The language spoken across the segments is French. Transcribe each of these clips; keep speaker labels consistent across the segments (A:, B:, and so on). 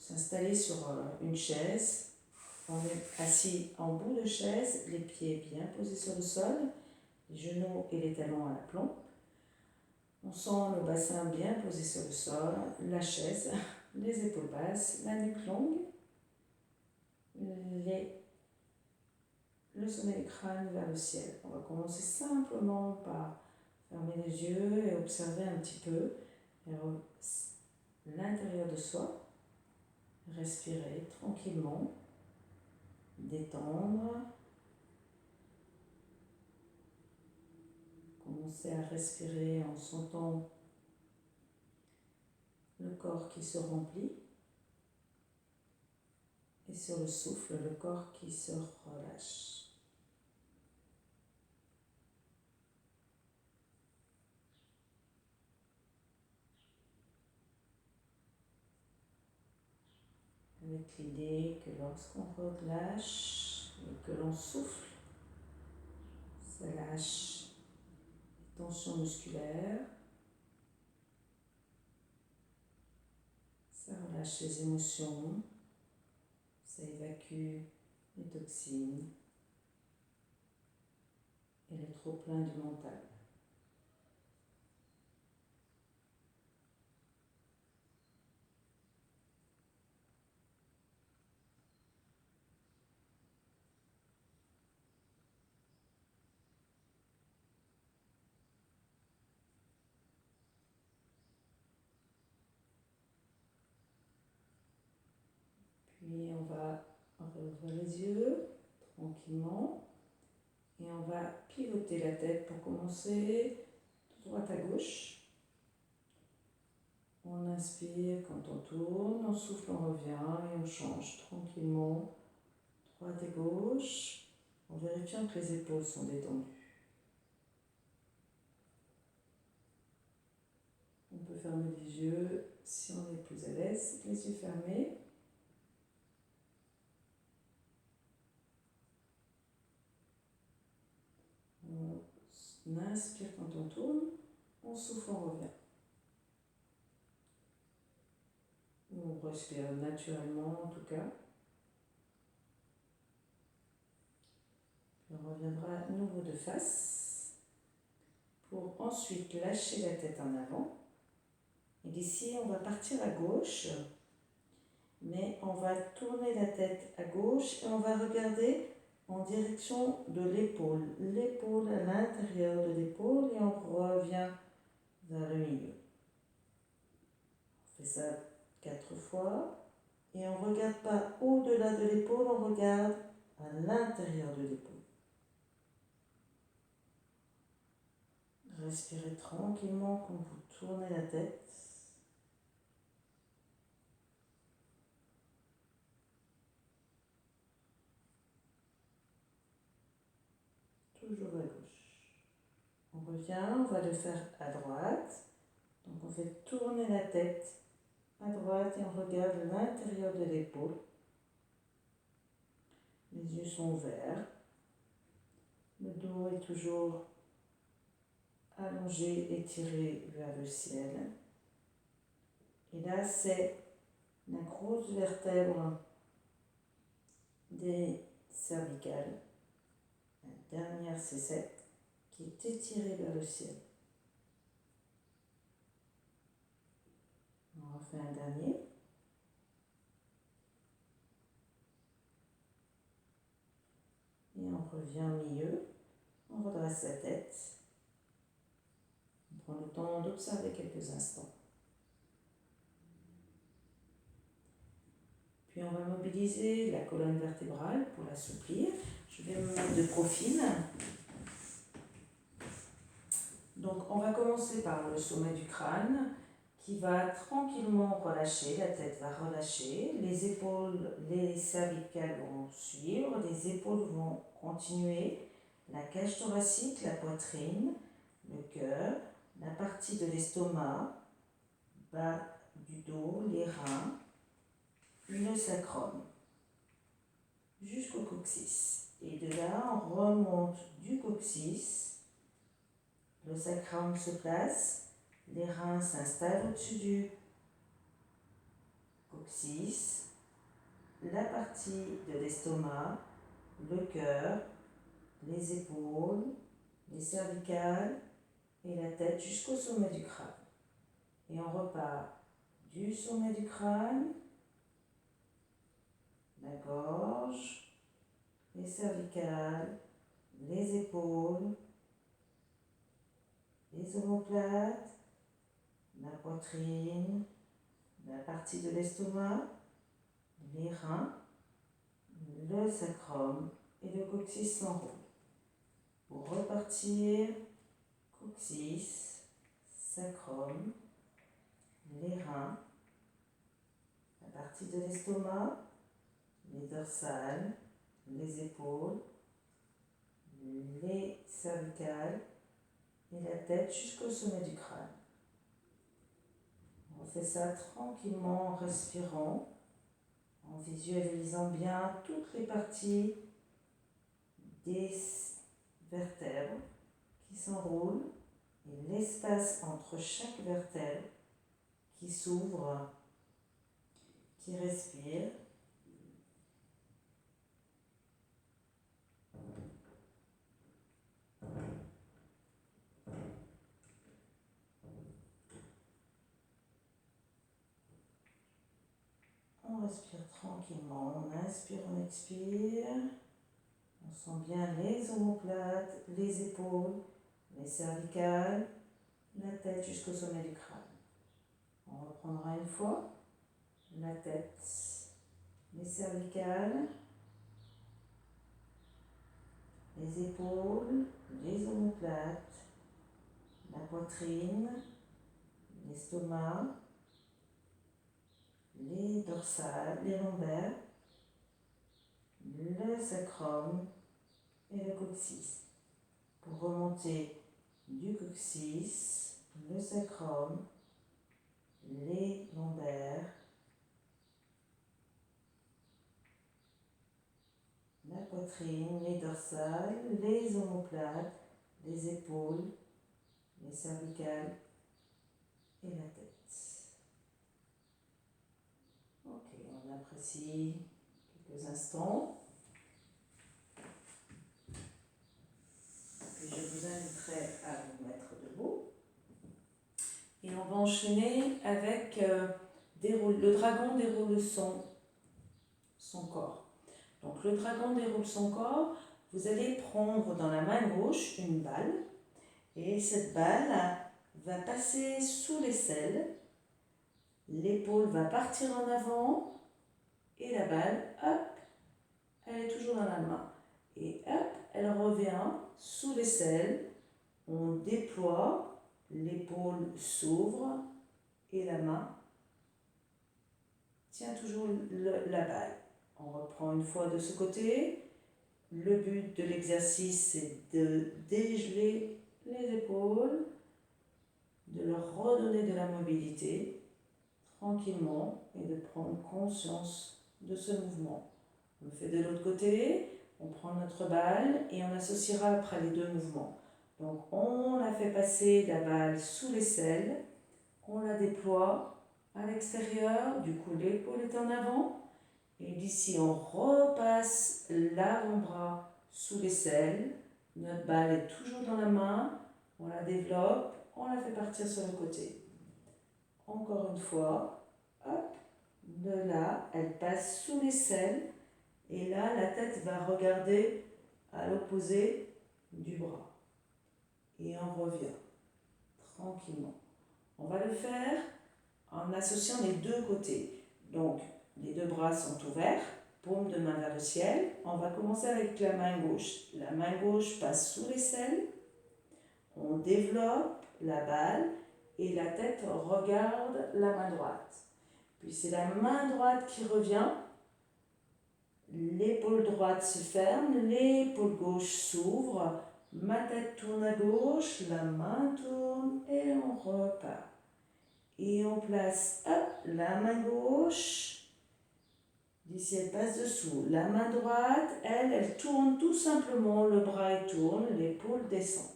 A: s'installer sur une chaise. On est assis en bout de chaise, les pieds bien posés sur le sol, les genoux et les talons à l'aplomb. On sent le bassin bien posé sur le sol, la chaise, les épaules basses, la nuque longue, le sommet du crâne vers le ciel. On va commencer simplement par fermer les yeux et observer un petit peu l'intérieur de soi. Respirer tranquillement, détendre. Commencer à respirer en sentant le corps qui se remplit et sur le souffle, le corps qui se relâche. Avec l'idée que lorsqu'on relâche et que l'on souffle, ça lâche les tensions musculaires, ça relâche les émotions, ça évacue les toxines et le trop-plein du mental. Puis on va rouvrir les yeux tranquillement et on va pivoter la tête pour commencer de droite à gauche. On inspire quand on tourne, on souffle, on revient et on change tranquillement droite et gauche en vérifiant que les épaules sont détendues. On peut fermer les yeux si on est plus à l'aise, les yeux fermés. On inspire quand on tourne, on souffle, on revient. On respire naturellement en tout cas. On reviendra à nouveau de face pour ensuite lâcher la tête en avant. Et d'ici, on va partir à gauche, mais on va tourner la tête à gauche et on va regarder en direction de l'épaule. L'épaule à l'intérieur de l'épaule et on revient vers le milieu. On fait ça 4 fois et on ne regarde pas au-delà de l'épaule, on regarde à l'intérieur de l'épaule. Respirez tranquillement quand vous tournez la tête. Toujours à gauche. On revient, on va le faire à droite. Donc on fait tourner la tête à droite et on regarde l'intérieur de l'épaule. Les yeux sont ouverts. Le dos est toujours allongé, étiré vers le ciel. Et là, c'est la grosse vertèbre des cervicales, la dernière C7, qui est étirée vers le ciel. On refait un dernier. Et on revient au milieu. On redresse la tête. On prend le temps d'observer quelques instants. Puis on va mobiliser la colonne vertébrale pour l'assouplir. Je vais me mettre de profil. Donc on va commencer par le sommet du crâne qui va tranquillement relâcher, la tête va relâcher, les épaules, les cervicales vont suivre, les épaules vont continuer, la cage thoracique, la poitrine, le cœur, la partie de l'estomac, bas du dos, les reins, le sacrum, jusqu'au coccyx. Et de là, on remonte du coccyx, le sacrum se place, les reins s'installent au-dessus du coccyx, la partie de l'estomac, le cœur, les épaules, les cervicales et la tête jusqu'au sommet du crâne. Et on repart du sommet du crâne, la gorge, les cervicales, les épaules, les omoplates, la poitrine, la partie de l'estomac, les reins, le sacrum et le coccyx s'enroule. Pour repartir, coccyx, sacrum, les reins, la partie de l'estomac, les dorsales, les épaules, les cervicales et la tête jusqu'au sommet du crâne. On fait ça tranquillement en respirant, en visualisant bien toutes les parties des vertèbres qui s'enroulent et l'espace entre chaque vertèbre qui s'ouvre, qui respire. On respire tranquillement, on inspire, on expire. On sent bien les omoplates, les épaules, les cervicales, la tête jusqu'au sommet du crâne. On reprendra une fois. La tête, les cervicales, les épaules, les omoplates, la poitrine, l'estomac, les dorsales, les lombaires, le sacrum et le coccyx. Pour remonter du coccyx, le sacrum, les lombaires, la poitrine, les dorsales, les omoplates, les épaules, les cervicales et la tête. Ok, on apprécie quelques instants. Puis je vous inviterai à vous mettre debout. Et on va enchaîner avec le dragon déroule son corps. Donc le dragon déroule son corps. Vous allez prendre dans la main gauche une balle et cette balle va passer sous l'aisselle. L'épaule va partir en avant et la balle, hop, elle est toujours dans la main. Et hop, elle revient sous l'aisselle. On déploie, l'épaule s'ouvre et la main tient toujours la balle. On reprend une fois de ce côté. Le but de l'exercice, c'est de dégeler les épaules, de leur redonner de la mobilité tranquillement et de prendre conscience de ce mouvement. On le fait de l'autre côté, on prend notre balle et on associera après les deux mouvements. Donc on la fait passer la balle sous l'aisselle, on la déploie à l'extérieur, du coup l'épaule est en avant. Et d'ici, on repasse l'avant-bras sous l'aisselle. Notre balle est toujours dans la main. On la développe. On la fait partir sur le côté. Encore une fois. Hop. De là, elle passe sous l'aisselle. Et là, la tête va regarder à l'opposé du bras. Et on revient tranquillement. On va le faire en associant les deux côtés. Donc, les deux bras sont ouverts, paume de main vers le ciel. On va commencer avec la main gauche. La main gauche passe sous l'aisselle. On développe la balle et la tête regarde la main droite. Puis c'est la main droite qui revient. L'épaule droite se ferme, l'épaule gauche s'ouvre. Ma tête tourne à gauche, la main tourne et on repart. Et on place, hop, la main gauche. D'ici, elle passe dessous. La main droite, elle tourne tout simplement. Le bras, il tourne, l'épaule descend.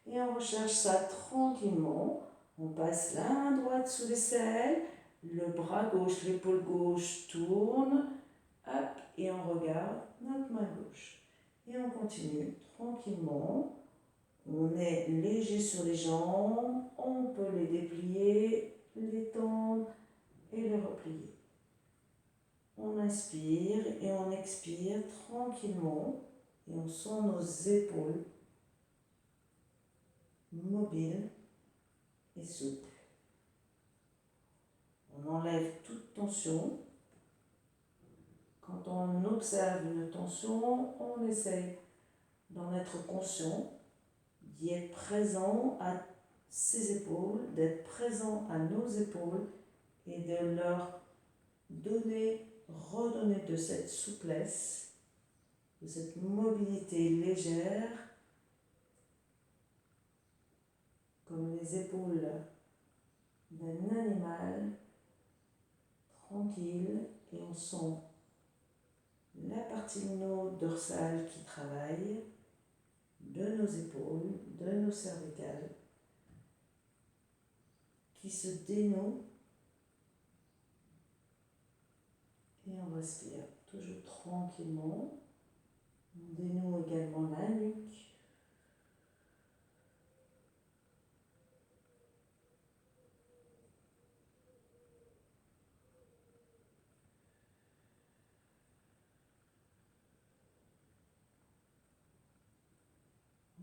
A: Et on recherche ça tranquillement. On passe la main droite sous l'aisselle. le bras gauche, l'épaule gauche tourne, hop, et on regarde notre main gauche. Et on continue tranquillement. On est léger sur les jambes, on peut les déplier, les tendre et les replier. On inspire et on expire tranquillement et on sent nos épaules mobiles et souples. On enlève toute tension. Quand on observe une tension, on essaye d'en être conscient, d'y être présent à ses épaules, d'être présent à nos épaules et de leur redonner de cette souplesse, de cette mobilité légère, comme les épaules d'un animal tranquille, et on sent la partie de nos dorsales qui travaille, de nos épaules, de nos cervicales, qui se dénouent, et on respire toujours tranquillement. On dénoue également la nuque.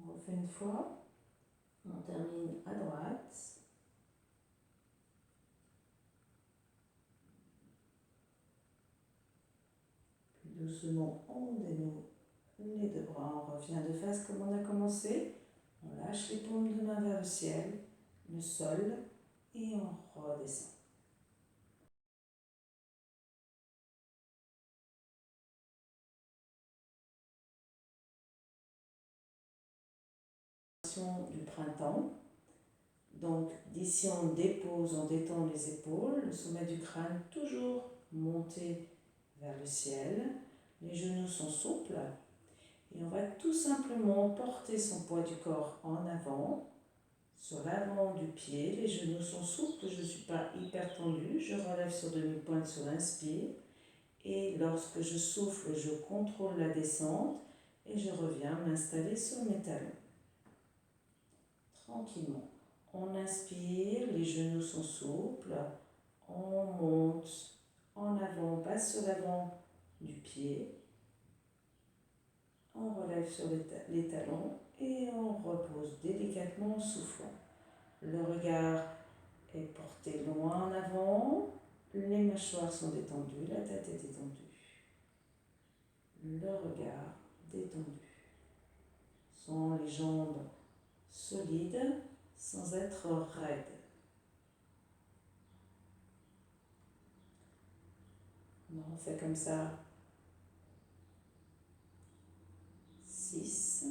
A: On refait une fois. On termine à droite. Puis doucement, on dénoue les deux bras. On revient de face comme on a commencé. On lâche les paumes de main vers le ciel, le sol, et on redescend. Du printemps. Donc d'ici on dépose, on détend les épaules, le sommet du crâne toujours monté vers le ciel, les genoux sont souples et on va tout simplement porter son poids du corps en avant, sur l'avant du pied, les genoux sont souples, je ne suis pas hyper tendue, je relève sur demi-pointe sur l'inspire et lorsque je souffle, je contrôle la descente et je reviens m'installer sur mes talons. Tranquillement. On inspire, les genoux sont souples, on monte en avant, on passe sur l'avant du pied, on relève sur les talons et on repose délicatement en soufflant. Le regard est porté loin en avant, les mâchoires sont détendues, la tête est détendue. Le regard détendu. Sont les jambes solides sans être raides. On fait comme ça 6.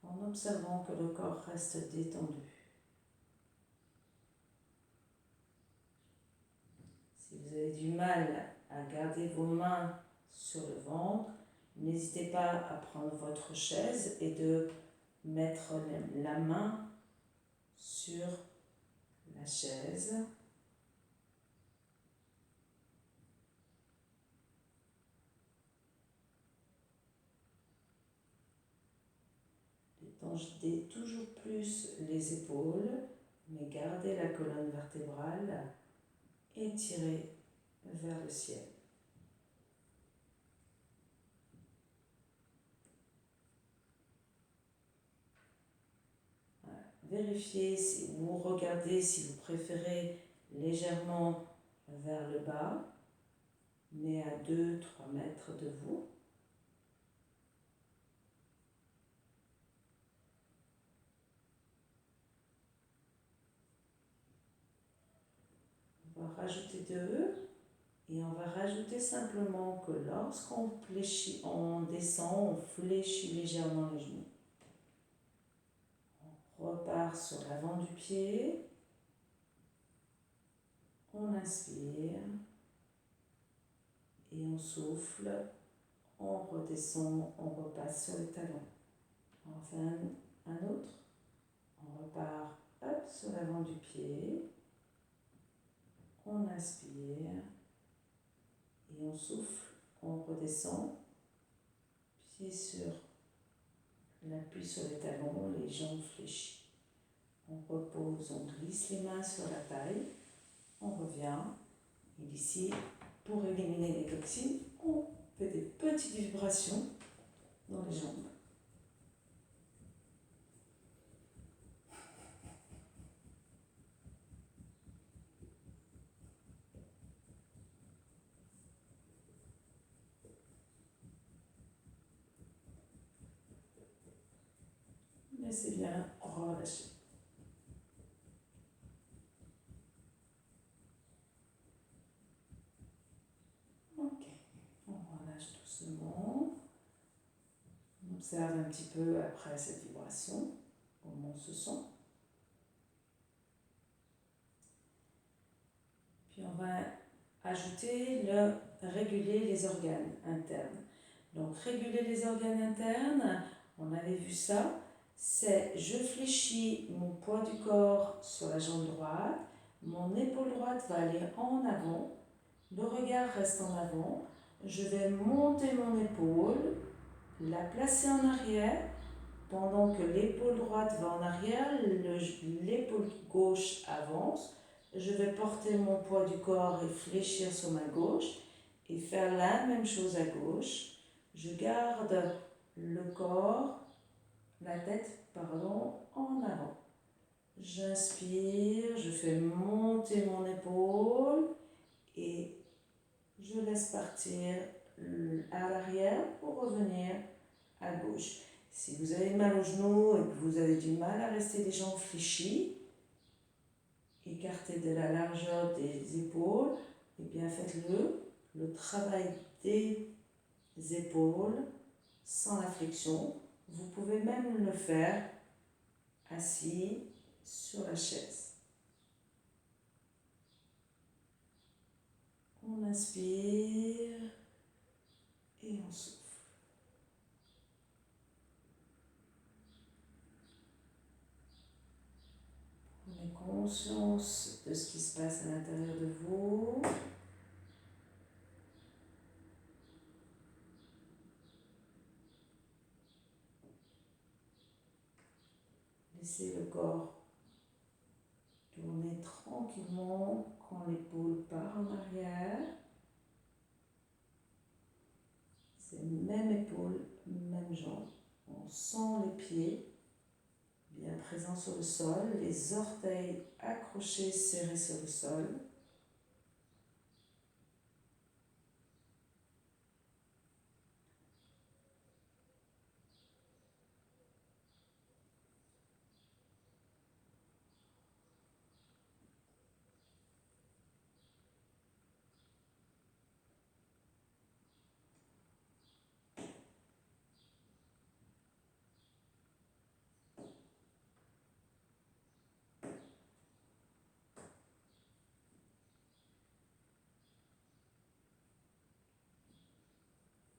A: En observant que le corps reste détendu. Si vous avez du mal à garder vos mains sur le ventre, n'hésitez pas à prendre votre chaise et de mettre la main sur la chaise. Détendez toujours plus les épaules, mais gardez la colonne vertébrale étirée vers le ciel. Vérifiez ou regardez si vous préférez légèrement vers le bas, mais à 2-3 mètres de vous. On va rajouter 2 et on va rajouter simplement que lorsqu'on fléchit, on descend, on fléchit légèrement les genoux. On repart sur l'avant du pied. On inspire et on souffle on redescend, on repasse sur les talons. On en fait un autre. On repart hop, sur l'avant du pied. On inspire et on souffle. On redescend, pied sur l'appui sur les talons, les jambes fléchies. On repose, on glisse les mains sur la taille. On revient. Et ici, pour éliminer les toxines, on fait des petites vibrations dans les jambes. Laissez bien relâcher. Ok, on relâche doucement. On observe un petit peu après cette vibration, comment on se sent. Puis on va ajouter le réguler les organes internes. Donc réguler les organes internes, on avait vu ça, c'est je fléchis mon poids du corps sur la jambe droite, mon épaule droite va aller en avant, le regard reste en avant, je vais monter mon épaule, la placer en arrière, pendant que l'épaule droite va en arrière, l'épaule gauche avance, je vais porter mon poids du corps et fléchir sur ma gauche et faire la même chose à gauche. Je garde le corps, la tête, pardon, en avant. J'inspire, je fais monter mon épaule et je laisse partir à l'arrière pour revenir à gauche. Si vous avez mal aux genoux et que vous avez du mal à rester les jambes fléchies, écartez de la largeur des épaules, et bien faites-le. Le travail des épaules sans la flexion. Vous pouvez même le faire assis sur la chaise. On inspire et on souffle. Prenez conscience de ce qui se passe à l'intérieur de vous. Laissez le corps tourner tranquillement quand l'épaule part en arrière. C'est même épaule, même jambe. On sent les pieds bien présents sur le sol, les orteils accrochés, serrés sur le sol.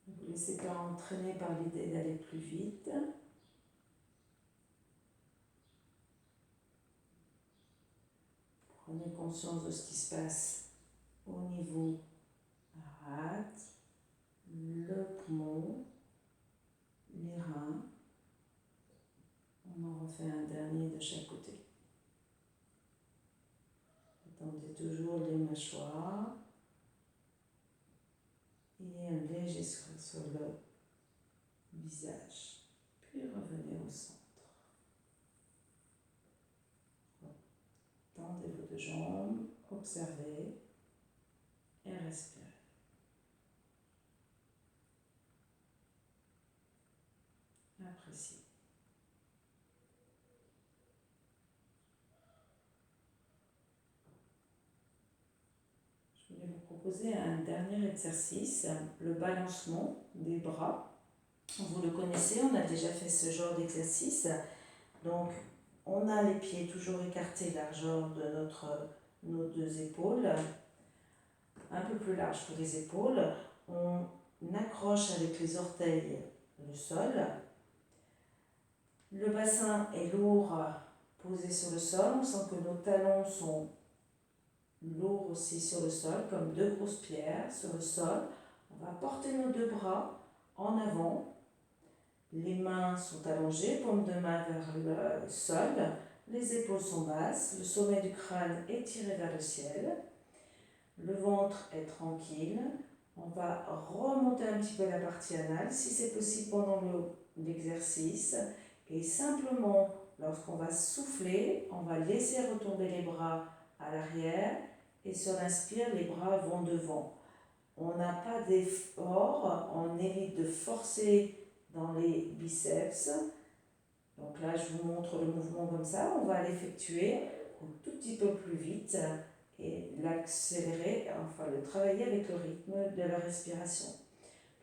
A: Ne vous laissez pas entraîner par l'idée d'aller plus vite. Prenez conscience de ce qui se passe au niveau rate, le poumon, les reins. On en refait un dernier de chaque côté. Attendez toujours les mâchoires et un léger sourire sur le visage. Puis revenez au centre. Tendez vos deux jambes, observez et respirez. Appréciez. Je voulais vous proposer un dernier exercice, le balancement des bras. Vous le connaissez, on a déjà fait ce genre d'exercice. Donc, on a les pieds toujours écartés, largeur de nos deux épaules, un peu plus large que les épaules. On accroche avec les orteils le sol. Le bassin est lourd, posé sur le sol. On sent que nos talons sont lourds aussi sur le sol, comme deux grosses pierres sur le sol. On va porter nos deux bras en avant. Les mains sont allongées, paume de main vers le sol. Les épaules sont basses. Le sommet du crâne est tiré vers le ciel. Le ventre est tranquille. On va remonter un petit peu la partie anale, si c'est possible pendant l'exercice. Et simplement, lorsqu'on va souffler, on va laisser retomber les bras à l'arrière. Et sur l'inspire, les bras vont devant. On n'a pas d'effort, on évite de forcer dans les biceps. Donc là, je vous montre le mouvement comme ça. On va l'effectuer un tout petit peu plus vite et l'accélérer, enfin le travailler avec le rythme de la respiration.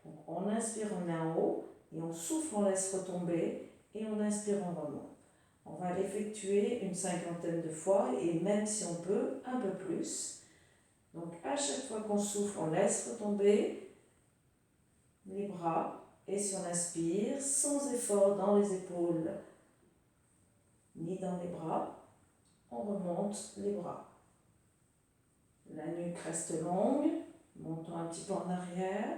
A: Donc on inspire, on est en haut et on souffle, on laisse retomber et on inspire, on remonte. On va l'effectuer une 50aine de fois et même si on peut, un peu plus. Donc à chaque fois qu'on souffle, on laisse retomber les bras et si on inspire, sans effort dans les épaules ni dans les bras, on remonte les bras. La nuque reste longue, montons un petit peu en arrière.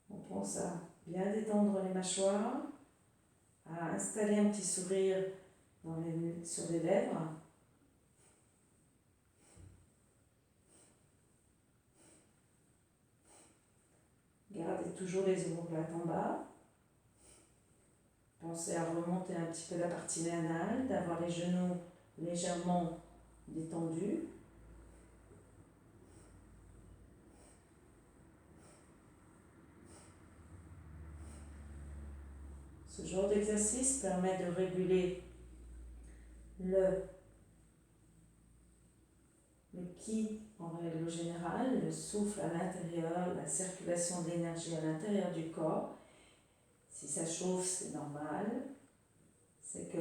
A: On pense à bien détendre les mâchoires, à installer un petit sourire sur les lèvres. Gardez toujours les omoplates en bas. Pensez à remonter un petit peu la partie anale, d'avoir les genoux légèrement détendus. Ce genre d'exercice permet de réguler le ki en règle générale, le souffle à l'intérieur, la circulation de l'énergie à l'intérieur du corps. Si ça chauffe, c'est normal. C'est que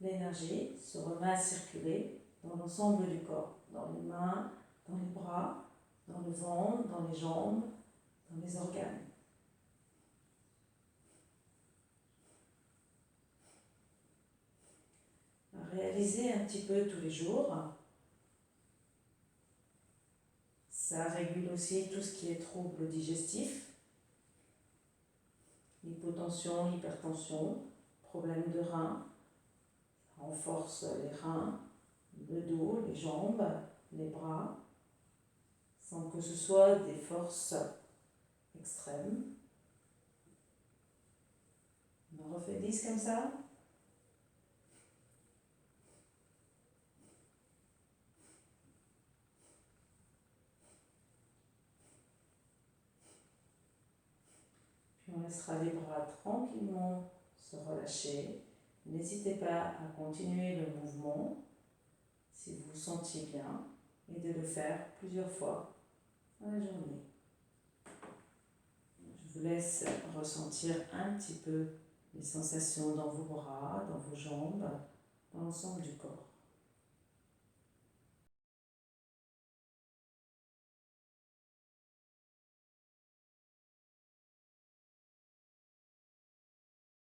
A: l'énergie se remet à circuler dans l'ensemble du corps, dans les mains, dans les bras, dans le ventre, dans les jambes, dans les organes. Réalisez un petit peu tous les jours. Ça régule aussi tout ce qui est troubles digestifs, l'hypotension, l'hypertension, problèmes de reins, ça renforce les reins, le dos, les jambes, les bras, sans que ce soit des forces extrêmes. On en refait 10 comme ça. Puis on laissera les bras tranquillement se relâcher. N'hésitez pas à continuer le mouvement si vous vous sentiez bien et de le faire plusieurs fois dans la journée. Je vous laisse ressentir un petit peu les sensations dans vos bras, dans vos jambes, dans l'ensemble du corps.